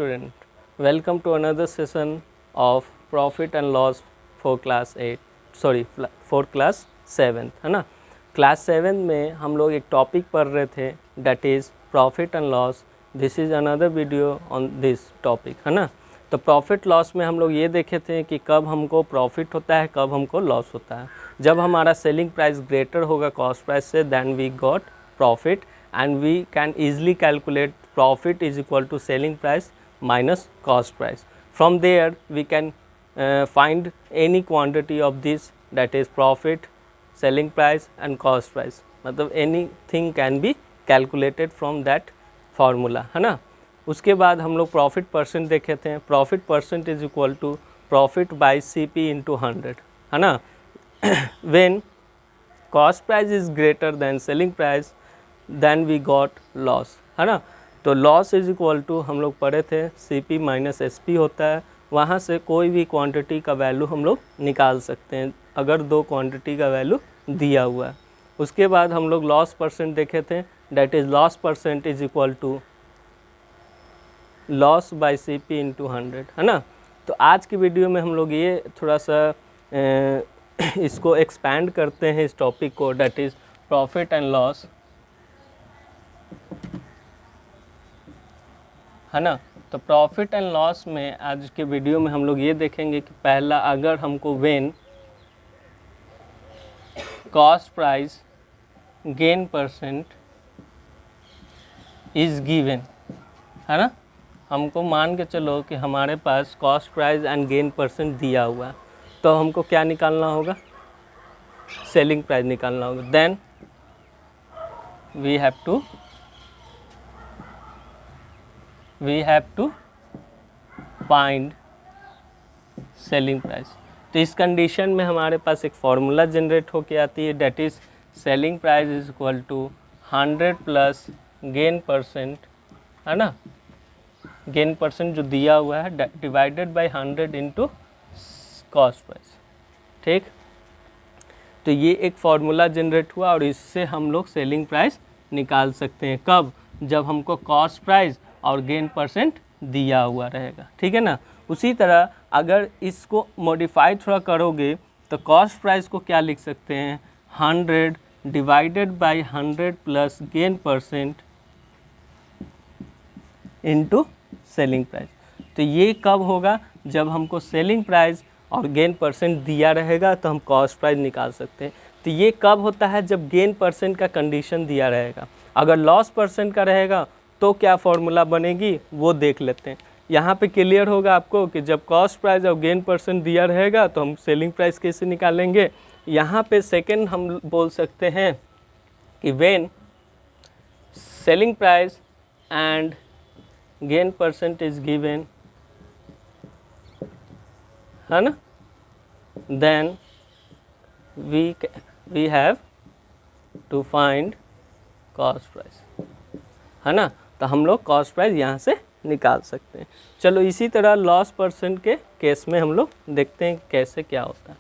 student, welcome to another session of profit and loss for class 8 for class 7 है ना। Class 7 में हम लोग एक टॉपिक पढ़ रहे थे that is profit and loss. This is another video on this topic है ना। तो प्रॉफिट लॉस में हम लोग ये देखे थे कि कब हमको प्रॉफिट होता है, कब हमको लॉस होता है। जब हमारा सेलिंग प्राइस ग्रेटर होगा कॉस्ट प्राइस से, then we got profit and we can easily calculate profit is equal to selling price minus cost price. From there we can find any quantity of this, that is profit, selling price and cost price. मतलब anything can be calculated from that formula है ना। उसके बाद हम लोग profit percent देखे थे। Profit percent is equal to profit by CP into 100 है ना। When cost price is greater than selling price then we got loss है ना। तो लॉस इज इक्वल टू हम लोग पढ़े थे CP माइनस SP होता है। वहाँ से कोई भी क्वांटिटी का वैल्यू हम लोग निकाल सकते हैं अगर दो क्वांटिटी का वैल्यू दिया हुआ है। उसके बाद हम लोग लॉस परसेंट देखे थे, that is loss percent is equal to loss by CP into 100 है ना। तो आज की वीडियो में हम लोग ये थोड़ा सा इसको एक्सपैंड करते हैं इस टॉपिक को, that is profit and loss है ना। तो प्रॉफिट एंड लॉस में आज के वीडियो में हम लोग ये देखेंगे कि पहला, अगर हमको when cost price gain percent is given है ना। हमको मान के चलो कि हमारे पास cost price and gain percent दिया हुआ है, तो हमको क्या निकालना होगा, सेलिंग प्राइस निकालना होगा। Then we have to find selling price. तो इस कंडीशन में हमारे पास एक फार्मूला जनरेट होके आती है, that is selling price is equal to 100 plus gain percent है ना। गेन परसेंट जो दिया हुआ है divided by 100 into cost price. ठीक, तो ये एक फार्मूला जनरेट हुआ और इससे हम लोग सेलिंग प्राइस निकाल सकते हैं। कब, जब हमको कॉस्ट प्राइस और गेन परसेंट दिया हुआ रहेगा, ठीक है ना। उसी तरह अगर इसको मॉडिफाई थोड़ा करोगे तो कॉस्ट प्राइस को क्या लिख सकते हैं, 100 divided by 100 plus gain percent into selling price. तो ये कब होगा, जब हमको सेलिंग प्राइस और गेन परसेंट दिया रहेगा तो हम कॉस्ट प्राइस निकाल सकते हैं। तो ये कब होता है, जब गेन परसेंट का कंडीशन दिया रहेगा। अगर लॉस परसेंट का रहेगा तो क्या फॉर्मूला बनेगी वो देख लेते हैं। यहाँ पे क्लियर होगा आपको कि जब कॉस्ट प्राइस और गेन परसेंट दिया रहेगा तो हम सेलिंग प्राइस कैसे निकालेंगे। यहाँ पे सेकंड हम बोल सकते हैं कि when selling price and gain percent is given है ना, then we have to find cost price है ना। तो हम लोग कॉस्ट प्राइस यहाँ से निकाल सकते हैं। चलो इसी तरह लॉस परसेंट के केस में हम लोग देखते हैं कैसे क्या होता है।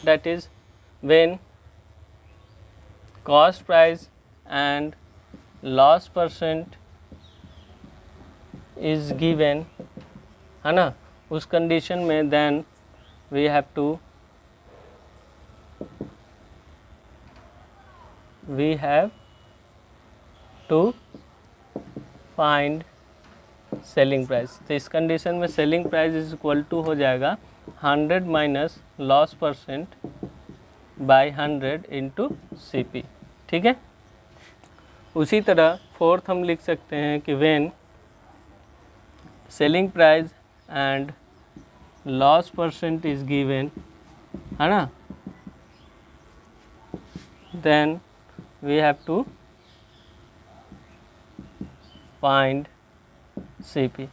That is when cost price and loss percent is given है ना। उस कंडीशन में then we have to find selling price. तो इस कंडीशन में selling price is equal to हो जाएगा 100 minus loss percent by 100 into CP, ठीक है। उसी तरह फोर्थ हम लिख सकते हैं कि when selling price and loss percent is given है ना, then we have to find CP।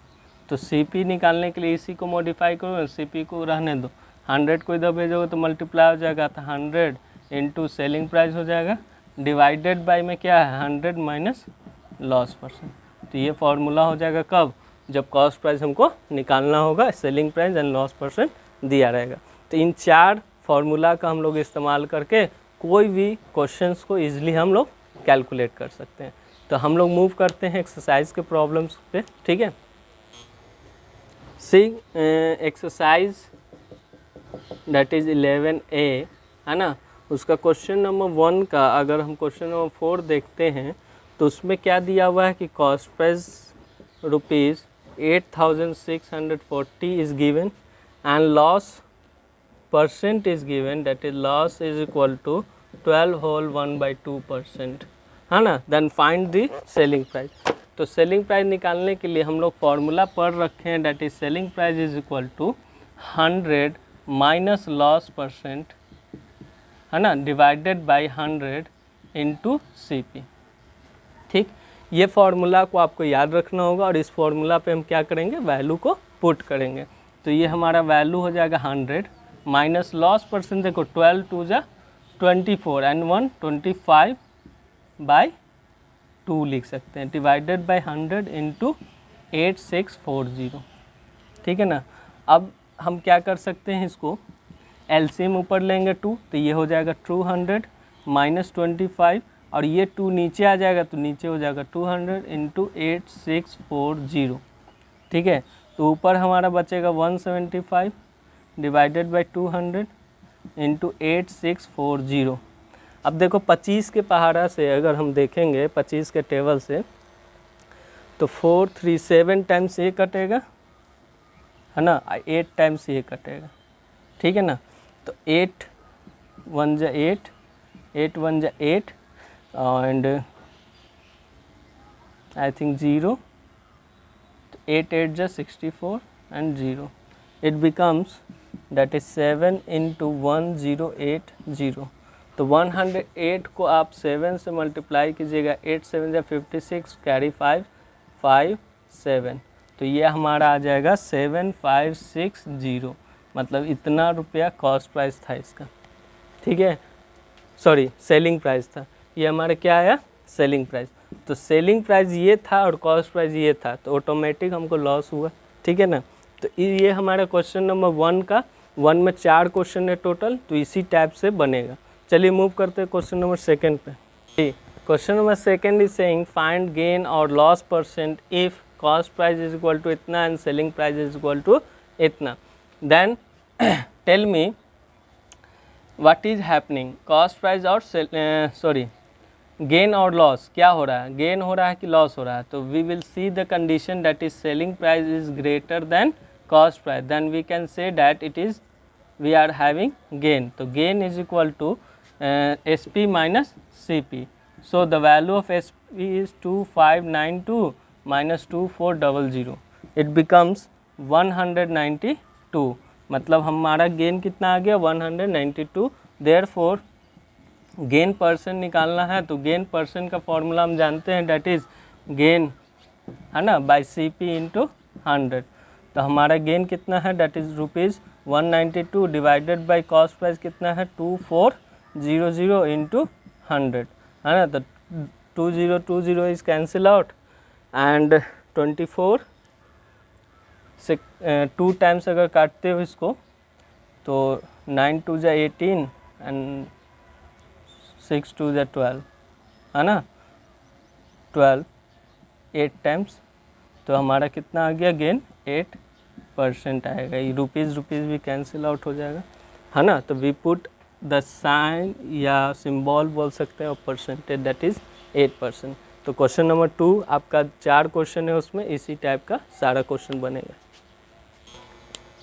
तो CP निकालने के लिए इसी को मॉडिफाई करो, CP को रहने दो, 100 को इधर भेजोगे तो मल्टीप्लाई हो जाएगा, तो 100 इंटू सेलिंग प्राइस हो जाएगा, डिवाइडेड बाय में क्या है 100 माइनस लॉस परसेंट। तो ये फार्मूला हो जाएगा कब, जब कॉस्ट प्राइस हमको निकालना होगा, selling price and loss percent दिया रहेगा। तो इन चार फार्मूला का हम लोग इस्तेमाल करके कोई भी क्वेश्चंस को ईजिली हम लोग कैलकुलेट कर सकते हैं। तो हम लोग मूव करते हैं एक्सरसाइज के प्रॉब्लम्स पे, ठीक है। सी एक्सरसाइज दैट इज 11A है ना, उसका क्वेश्चन नंबर 1 का अगर हम क्वेश्चन नंबर 4 देखते हैं तो उसमें क्या दिया हुआ है कि cost price rupees 8640 is given and loss percent is given, that is loss is equal to 12 whole 1/2% है ना। Then find the selling price. तो सेलिंग प्राइस निकालने के लिए हम लोग फॉर्मूला पढ़ रखे हैं, that is selling price is equal to 100 minus loss percent है ना डिवाइडेड बाय 100 इंटू CP। ठीक, ये फार्मूला को आपको याद रखना होगा और इस फार्मूला पे हम क्या करेंगे, वैल्यू को पुट करेंगे। तो ये हमारा वैल्यू हो जाएगा 100 माइनस लॉस परसेंट, देखो 12 2 जा 24 एंड 1 25/2 लिख सकते हैं, डिवाइडेड बाय 100 इंटू 8640। ठीक है ना। अब हम क्या कर सकते हैं, इसको एलसीएम ऊपर लेंगे 2 तो ये हो जाएगा 200 माइनस 25 और ये 2 नीचे आ जाएगा तो नीचे हो जाएगा 200 इंटू 8640। ठीक है, तो ऊपर हमारा बचेगा 175 डिवाइडेड बाय 200 इंटू 8640। अब देखो 25 के पहाड़ा से अगर हम देखेंगे 25 के टेबल से तो 437 टाइम्स ये कटेगा है ना, 8 टाइम्स ये कटेगा। ठीक है ना, तो 8 1 जा 8 8 1 जा 8 एंड आई थिंक 0, 8 8 जा 64 and 0, it becomes that is 7 into 1080। तो 108 को आप 7 से मल्टीप्लाई कीजिएगा, 8 7 जा 56 कैरी 5 5 7, तो ये हमारा आ जाएगा 7560, मतलब इतना रुपया कॉस्ट प्राइस था इसका। ठीक है, सॉरी सेलिंग प्राइस था, ये हमारा क्या आया, सेलिंग प्राइस। तो सेलिंग प्राइस ये था और कॉस्ट प्राइस ये था, तो ऑटोमेटिक हमको लॉस हुआ। ठीक है ना, तो ये हमारा क्वेश्चन नंबर 1 का, 1 में 4 क्वेश्चन है टोटल, तो इसी टाइप से बनेगा। चलिए मूव करते हैं क्वेश्चन नंबर 2 पे। Question number 2 is saying find gain और loss percent if cost price is equal to इतना and selling price is equal to इतना। Then tell me what is happening, cost price और sorry gain और loss क्या हो रहा है, gain हो रहा है कि लॉस हो रहा है। तो we will see the condition that is selling price is greater than cost price, then we can say that it is we are having gain. तो gain is equal to SP minus CP। So the value of SP इज 2592 minus 2400, it becomes 192, मतलब हमारा gain कितना आ गया 192। Therefore gain percent निकालना है, तो gain percent का फॉर्मूला हम जानते हैं, डेट इज गेन है ना बाय CP इंटू 100। तो हमारा गेन कितना है, that is ₹192 divided by cost price कितना है 2400 इंटू 100 है ना। तो 2020 इज कैंसिल आउट एंड 24 से 2 टाइम्स अगर काटते हो इसको तो 9 2 जा 18 एंड 6 2 जा 12 है ना, 12 8 टाइम्स, तो हमारा कितना आ गया गेन 8% आएगा। ये रुपीज़ भी कैंसिल आउट हो जाएगा है ना। तो वी पुट द साइन या सिंबल बोल सकते हैं और परसेंटेज दैट इज़ 8%। तो क्वेश्चन नंबर 2 आपका 4 क्वेश्चन है, उसमें इसी टाइप का सारा क्वेश्चन बनेगा।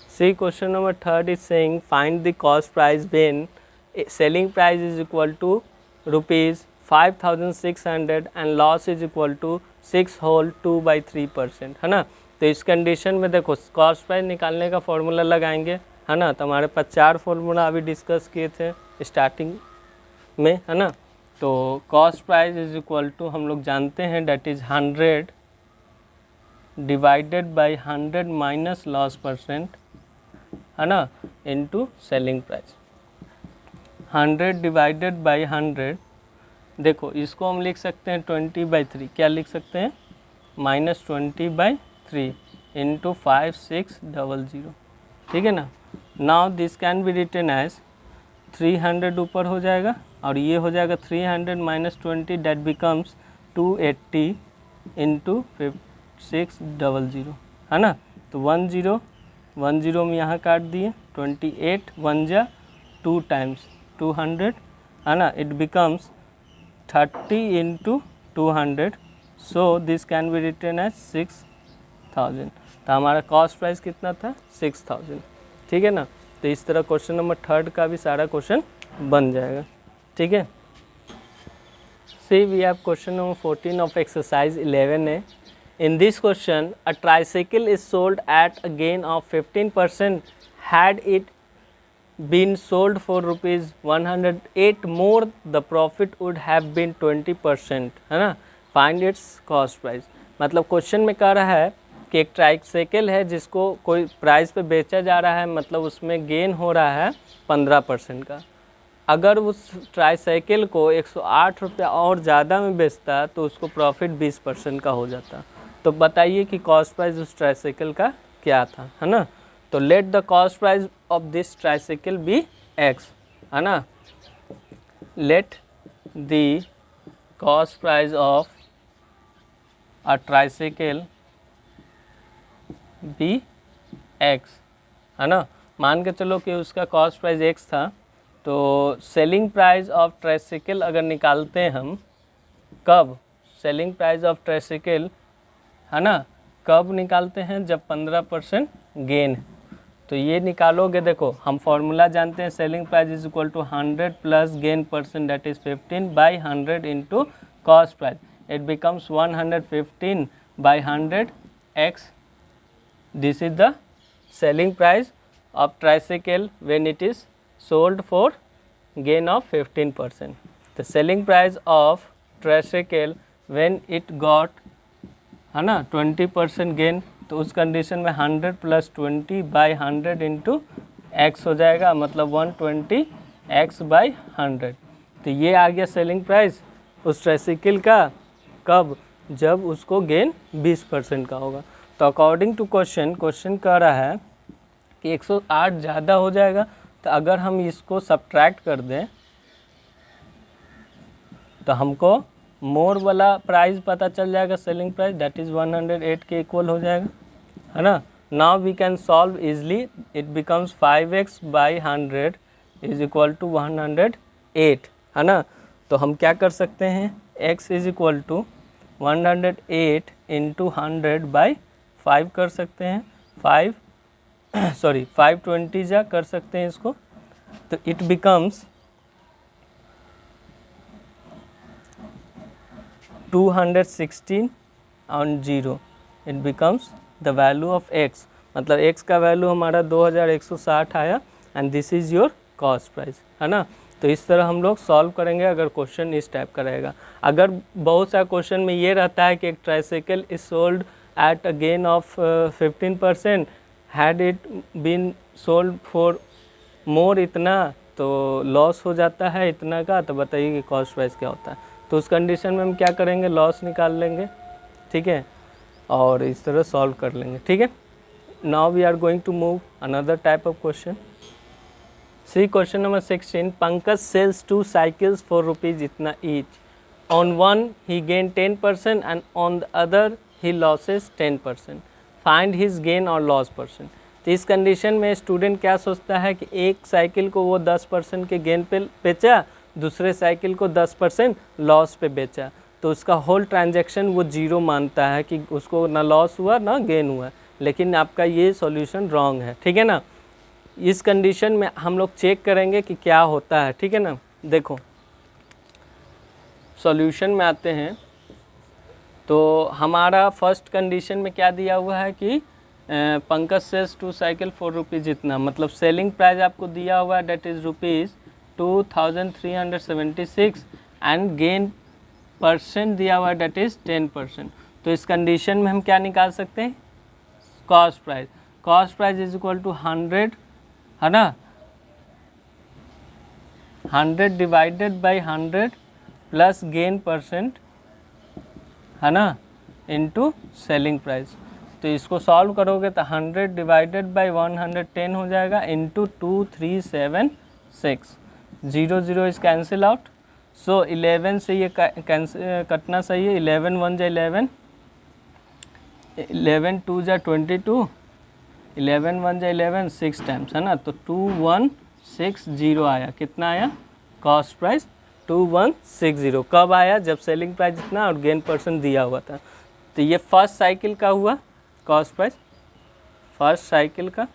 See question number 3 is saying find the cost price when selling price is equal to ₹5600 and loss is equal to 6 whole 2/3% है ना। तो इस कंडीशन में देखो कॉस्ट प्राइस निकालने का फॉर्मूला लगाएंगे है ना। तो हमारे पास 4 फॉर्मूला अभी डिस्कस किए थे स्टार्टिंग में है ना। तो cost price is equal to हम लोग जानते हैं that is 100 divided by 100 minus loss percent है ना into selling price. 100 divided by 100, देखो इसको हम लिख सकते हैं 20/3, क्या लिख सकते हैं -20/3 इंटू 5600। ठीक है ना। Now this can be written as 300 ऊपर हो जाएगा और ये हो जाएगा 300 माइनस 20 डेट बिकम्स 280 इंटू 5600 है ना। तो 10 1 0 में यहाँ काट दिए, 28 1 जा 2 टाइम्स 200 है ना, it becomes 30 into 200, so this can be written as 6000। तो हमारा कॉस्ट प्राइस कितना था 6000, ठीक है ना। तो इस तरह क्वेश्चन नंबर 3 का भी सारा क्वेश्चन बन जाएगा, ठीक है। See, we have question number 14 of exercise 11A. In this question, a tricycle is sold at a gain of 15%. Had it been sold for rupees 108 more, the profit would have been 20%, है ना। Find its cost price। मतलब question में कह रहा है कि एक tricycle है जिसको कोई प्राइस पे बेचा जा रहा है, मतलब उसमें गेन हो रहा है 15% का। अगर उस ट्राईसाइकिल को 108 रुपया और ज़्यादा में बेचता तो उसको प्रॉफिट 20% का हो जाता। तो बताइए कि कॉस्ट प्राइस उस ट्राईसाइकिल का क्या था, है ना। तो let the cost price of this tricycle be x, है ना। Let the cost price of a tricycle be x, है ना। मान के चलो कि उसका कॉस्ट प्राइस एक्स था, तो सेलिंग प्राइस ऑफ ट्राईसाइकिल अगर निकालते हैं हम, कब सेलिंग प्राइस ऑफ ट्राईसाइकिल, है ना, कब निकालते हैं जब 15% गेन है। तो ये निकालोगे, देखो हम फॉर्मूला जानते हैं, selling price is equal to 100 plus gain percent that is 15 by 100 into cost price, it becomes 115 by 100 x. This is the selling price of tricycle when it is sold for gain of 15%. The selling price of tricycle when it got, है ना, 20% gain, तो उस condition में 100 plus 20 by 100 into x हो जाएगा, मतलब 120 x by 100। तो ये आ गया सेलिंग प्राइस उस ट्राईसाइकिल का, कब, जब उसको गेन 20% का होगा। तो अकॉर्डिंग टू क्वेश्चन कह रहा है कि 108 ज़्यादा हो जाएगा। तो अगर हम इसको सब्ट्रैक्ट कर दें तो हमको मोर वाला प्राइस पता चल जाएगा, सेलिंग प्राइस दैट इज़ 108 के इक्वल हो जाएगा, है ना। Now we can solve easily, it becomes 5x by 100 is equal to 108, है ना। तो हम क्या कर सकते हैं, x is equal to 108 into 100 by 5 कर सकते हैं, 520 जा कर सकते हैं इसको। तो it becomes 216 on 0, it becomes the value of x, मतलब x का वैल्यू हमारा 2160 आया and this is your cost price, है ना। तो इस तरह हम लोग सॉल्व करेंगे अगर क्वेश्चन इस टाइप का रहेगा। अगर बहुत सा क्वेश्चन में ये रहता है कि एक tricycle is sold at a gain of 15%, had it been sold for more इतना, तो लॉस हो जाता है इतना का। तो बताइए कि कॉस्ट प्राइस क्या होता है। तो उस कंडीशन में हम क्या करेंगे, लॉस निकाल लेंगे, ठीक है, और इस तरह सॉल्व कर लेंगे, ठीक है। Now we are going to move another type of question. See question number 16, Pankaj sells 2 cycles for rupees इतना each, on one he gain 10% and on the other he losses 10%, find his gain और loss percent. तो इस condition में student क्या सोचता है कि एक साइकिल को वो 10% के गेन पे बेचा, दूसरे साइकिल को 10% लॉस पे बेचा, तो उसका होल ट्रांजैक्शन वो जीरो मानता है कि उसको ना लॉस हुआ ना गेन हुआ। लेकिन आपका ये सॉल्यूशन रॉन्ग है, ठीक है ना। इस कंडीशन में हम लोग चेक करेंगे कि क्या होता है, ठीक है ना। देखो सॉल्यूशन में आते हैं, तो हमारा फर्स्ट कंडीशन में क्या दिया हुआ है कि Pankaj sells 2 cycle for rupees इतना, मतलब सेलिंग प्राइस आपको दिया हुआ है that is rupees 2376 and gain percent दिया हुआ है डेट इज़ 10%। तो इस कंडीशन में हम क्या निकाल सकते हैं, cost price. Cost price is equal to 100, है ना, 100 divided by 100 plus gain percent, है ना, इनटू सेलिंग प्राइस। तो इसको सॉल्व करोगे तो 100 डिवाइडेड बाई 110 हो जाएगा इंटू 2376, 0 0 इज कैंसिल आउट। सो 11 से ये कटना सही है, 11 1 जा 11, 11 2 जा 22, 11 1 जा 11 6 टाइम्स है ना, तो 2160 आया। कितना आया कॉस्ट प्राइस 2160। कब आया जब सेलिंग प्राइस इतना और गेन परसेंट दिया हुआ था। तो ये फर्स्ट साइकिल का हुआ कॉस्ट प्राइस, फर्स्ट साइकिल का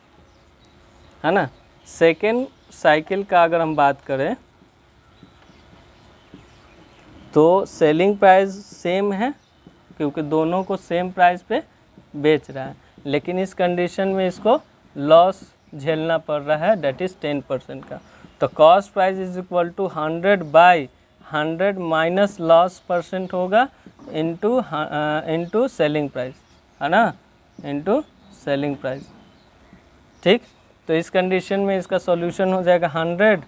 है ना। सेकेंड साइकिल का अगर हम बात करें तो सेलिंग प्राइस सेम है क्योंकि दोनों को सेम प्राइस पे बेच रहा है, लेकिन इस कंडीशन में इसको लॉस झेलना पड़ रहा है, डेट इज़ 10% का। तो cost price is equal to 100/100 minus loss percent होगा इनटू सेलिंग प्राइस, है ना, इनटू सेलिंग प्राइस। ठीक, तो इस कंडीशन में इसका सॉल्यूशन हो जाएगा 100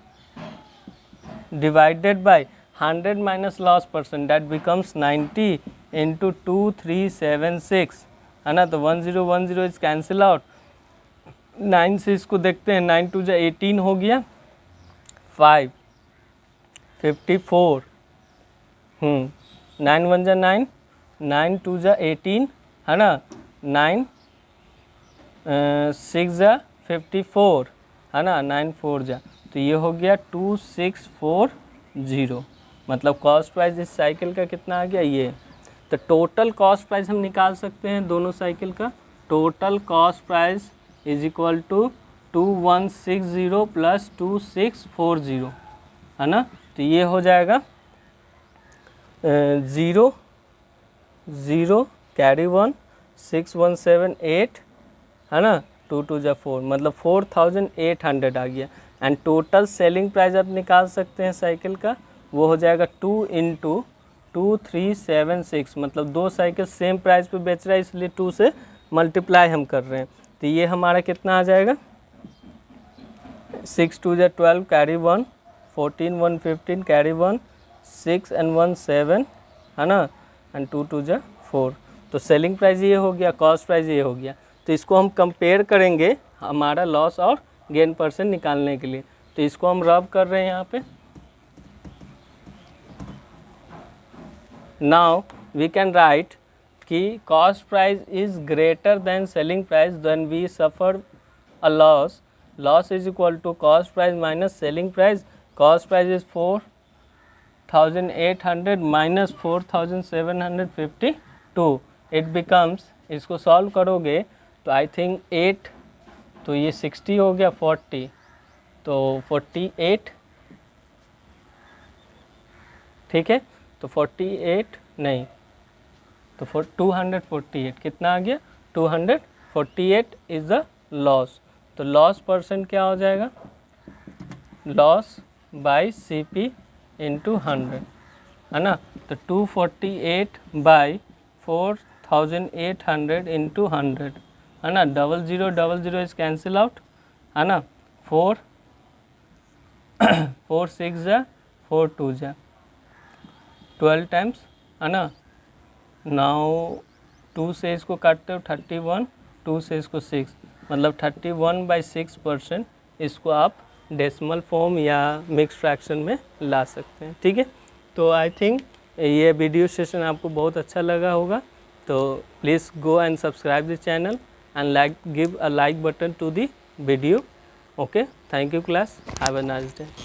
divided by 100 minus loss percent, that becomes 90 into 2376, है ना। तो 1010 इज कैंसिल आउट, 9 से इसको देखते हैं, 9 2 जा 18 हो गया, 5 54, 9 1 जा 9, 9 2 जा 18, है ना, 9 6 जा 54, है ना, 9 4 जा, तो ये हो गया 2640। मतलब कॉस्ट प्राइस इस साइकिल का कितना आ गया ये। तो टोटल कॉस्ट प्राइस हम निकाल सकते हैं दोनों साइकिल का। Total cost price is equal to 2160 plus 2640, है ना। तो ये हो जाएगा 0 0 कैरी 1 6 1 7 8, है ना, 2 2 जा 4, मतलब 4800 आ गया। एंड टोटल सेलिंग प्राइस आप निकाल सकते हैं साइकिल का, वो हो जाएगा 2 इंटू 2376, मतलब दो साइकिल सेम प्राइस पे बेच रहा है इसलिए 2 से मल्टीप्लाई हम कर रहे हैं। तो ये हमारा कितना आ जाएगा 6 2 जा 12 कैरी 1 14 1 15 कैरी 1 6 and 1 7, है ना, एंड 2 2 जा 4। तो सेलिंग प्राइस ये हो गया, कॉस्ट प्राइस ये हो गया। तो इसको हम कंपेयर करेंगे हमारा लॉस और गेन परसेंट निकालने के लिए। तो इसको हम रब कर रहे हैं यहाँ पे। नाउ वी कैन राइट कि cost price is greater than selling price, then we suffer a loss. Loss is equal to cost price minus selling price. Cost price is 4800 minus 4752, it becomes, इसको solve करोगे तो I think 8, तो ये 60 हो गया, 40 तो 48, ठीक है। तो 48 नहीं तो 248 कितना आ गया 248 इज़ द लॉस। तो लॉस परसेंट क्या हो जाएगा, लॉस बाय CP इंटू 100, है ना। तो 248/4800 इंटू 100, है ना। 0000 इज कैंसिल आउट, है ना। 4 4 6 जा 4 2 जा 12 टाइम्स, है ना। नाउ 2 से इसको काटते हो 31, 2 से इसको 6, मतलब 31/6% इसको आप डेसिमल फॉर्म या मिक्स फ्रैक्शन में ला सकते हैं, ठीक है। तो आई थिंक ये वीडियो सेशन आपको बहुत अच्छा लगा होगा। तो please go and subscribe the channel and give a like button to the video. Okay, thank you class, have a nice day.